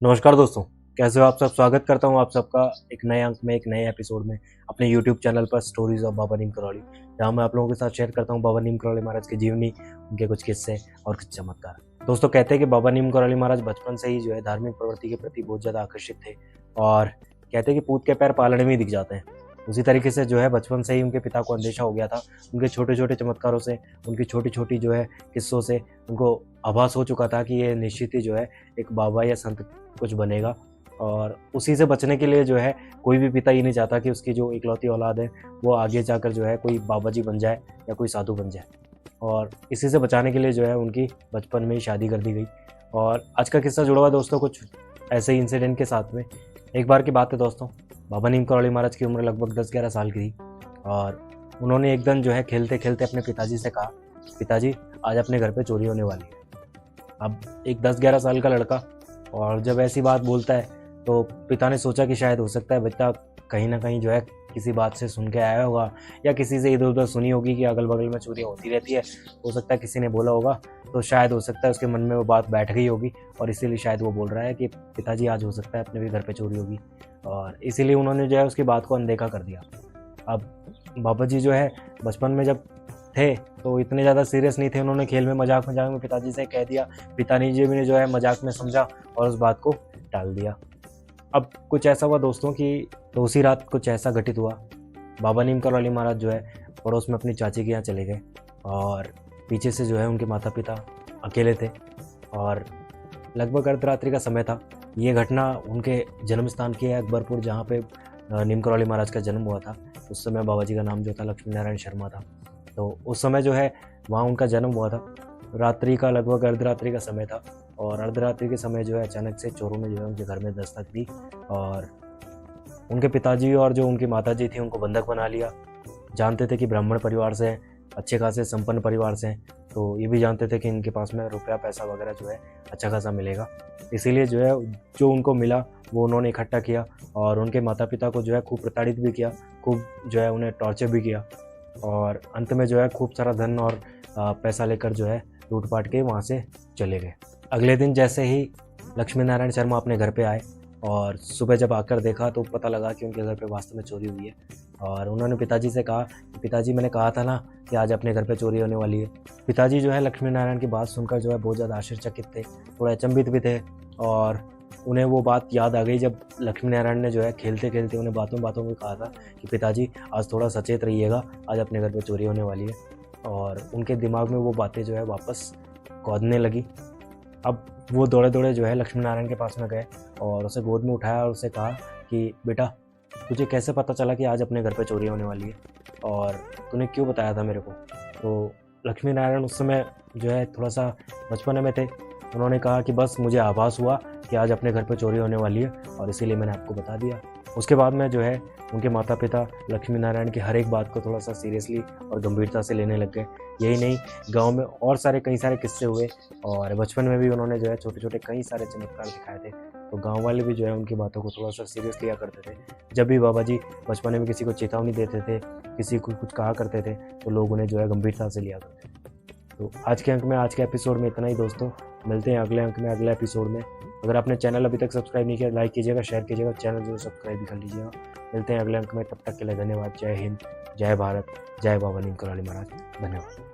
नमस्कार दोस्तों, कैसे हो आप सब। स्वागत करता हूं आप सबका एक नए अंक में, एक नए एपिसोड में अपने यूट्यूब चैनल पर स्टोरीज ऑफ बाबा नीम करौली, जहां मैं आप लोगों के साथ शेयर करता हूं बाबा नीम करौली महाराज की जीवनी, उनके कुछ किस्से और कुछ चमत्कार। दोस्तों, कहते हैं कि बाबा नीम करौली महाराज बचपन से ही जो है धार्मिक प्रवृत्ति के प्रति बहुत ज़्यादा आकर्षित थे और कहते हैं कि पूत के पैर पालने में ही दिख जाते हैं। उसी तरीके से जो है बचपन से ही उनके पिता को अंदेशा हो गया था। उनके छोटे छोटे चमत्कारों से, उनकी छोटी छोटी जो है किस्सों से उनको आभास हो चुका था कि ये निश्चित ही जो है एक बाबा या संत कुछ बनेगा। और उसी से बचने के लिए जो है कोई भी पिता ये नहीं चाहता कि उसकी जो इकलौती औलाद है वो आगे जाकर जो है कोई बाबा जी बन जाए या कोई साधु बन जाए। और इसी से बचाने के लिए जो है उनकी बचपन में ही शादी कर दी गई। और आज का किस्सा जुड़ा हुआ है दोस्तों कुछ ऐसे ही इंसिडेंट के साथ में। एक बार की बात है दोस्तों, बाबा नीम करौली महाराज की उम्र लगभग 10-11 साल की थी और उन्होंने एक दिन जो है खेलते खेलते अपने पिताजी से कहा, पिताजी आज अपने घर पे चोरी होने वाली है। अब एक 10-11 साल का लड़का और जब ऐसी बात बोलता है तो पिता ने सोचा कि शायद हो सकता है बच्चा कहीं ना कहीं जो है किसी बात से सुन के आया होगा या किसी से इधर उधर सुनी होगी कि अगल बगल में चोरियाँ होती रहती है। हो सकता है किसी ने बोला होगा, तो शायद हो सकता है उसके मन में वो बात बैठ गई होगी और इसीलिए शायद वो बोल रहा है कि पिताजी आज हो सकता है अपने भी घर पे चोरी होगी। और इसीलिए उन्होंने जो है उसकी बात को अनदेखा कर दिया। अब बाबा जी जो है बचपन में जब थे तो इतने ज़्यादा सीरियस नहीं थे। उन्होंने खेल में मजाक मजाक में पिताजी से कह दिया, पिताजी जी ने जो है मजाक में समझा और उस बात को टाल दिया। अब कुछ ऐसा हुआ दोस्तों कि तो उसी रात कुछ ऐसा घटित हुआ। बाबा नीम करौली महाराज जो है पड़ोस में अपनी चाची के यहाँ चले गए और पीछे से जो है उनके माता पिता अकेले थे और लगभग अर्धरात्रि का समय था। ये घटना उनके जन्म स्थान की है, अकबरपुर, जहाँ पे नीम करौली महाराज का जन्म हुआ था। उस समय बाबा जी का नाम जो था लक्ष्मी नारायण शर्मा था। तो उस समय जो है वहाँ उनका जन्म हुआ था। रात्रि का लगभग अर्धरात्रि का समय था और अर्धरात्रि के समय जो है अचानक से चोरों ने जो है उनके घर में दस्तक दी और उनके पिताजी और जो उनकी माताजी थी उनको बंधक बना लिया। जानते थे कि ब्राह्मण परिवार से हैं, अच्छे खासे संपन्न परिवार से हैं, तो ये भी जानते थे कि इनके पास में रुपया पैसा वगैरह जो है अच्छा खासा मिलेगा। इसीलिए जो है जो उनको मिला वो उन्होंने इकट्ठा किया और उनके माता पिता को जो है खूब प्रताड़ित भी किया, खूब जो है उन्हें टॉर्चर भी किया और अंत में जो है खूब सारा धन और पैसा लेकर जो है लूटपाट के वहाँ से चले गए। अगले दिन जैसे ही लक्ष्मी नारायण शर्मा अपने घर पे आए और सुबह जब आकर देखा तो पता लगा कि उनके घर पे वास्तव में चोरी हुई है। और उन्होंने पिताजी से कहा कि पिताजी मैंने कहा था ना कि आज अपने घर पे चोरी होने वाली है। पिताजी जो है लक्ष्मी नारायण की बात सुनकर जो है बहुत ज़्यादा आश्चर्यचकित थे, थोड़ा अचंभित भी थे और उन्हें वो बात याद आ गई जब लक्ष्मी नारायण ने जो है खेलते खेलते उन्हें बातों बातों में कहा था कि पिताजी आज थोड़ा सचेत रहिएगा, आज अपने घर पे चोरी होने वाली है। और उनके दिमाग में वो बातें जो है वापस कौंधने लगी। अब वो दौड़े दौड़े जो है लक्ष्मी नारायण के पास में गए और उसे गोद में उठाया और उसे कहा कि बेटा तुझे कैसे पता चला कि आज अपने घर पे चोरी होने वाली है और तूने क्यों बताया था मेरे को। तो लक्ष्मी नारायण उस समय जो है थोड़ा सा बचपन में थे। उन्होंने कहा कि बस मुझे आभास हुआ कि आज अपने घर पे चोरी होने वाली है और इसीलिए मैंने आपको बता दिया। उसके बाद में जो है उनके माता पिता लक्ष्मी नारायण की हर एक बात को थोड़ा सा सीरियसली और गंभीरता से लेने लग गए। यही नहीं, गांव में और कई सारे किस्से हुए और बचपन में भी उन्होंने जो है छोटे छोटे कई सारे चमत्कार दिखाए थे। तो गांव वाले भी जो है उनकी बातों को थोड़ा सा सीरियस लिया करते थे। जब भी बाबा जी बचपन में किसी को चेतावनी देते थे, किसी को कुछ कहा करते थे, तो लोग उन्हें जो है गंभीरता से लिया करते थे। तो आज के अंक में, आज के एपिसोड में इतना ही दोस्तों। मिलते हैं अगले अंक में, अगले एपिसोड में। अगर आपने चैनल अभी तक सब्सक्राइब नहीं किया, लाइक कीजिएगा, शेयर कीजिएगा, चैनल जरूर सब्सक्राइब भी कर लीजिएगा। मिलते हैं अगले अंक में, तब तक के लिए धन्यवाद। जय हिंद, जय भारत, जय बाबा नीम करौली महाराज। धन्यवाद।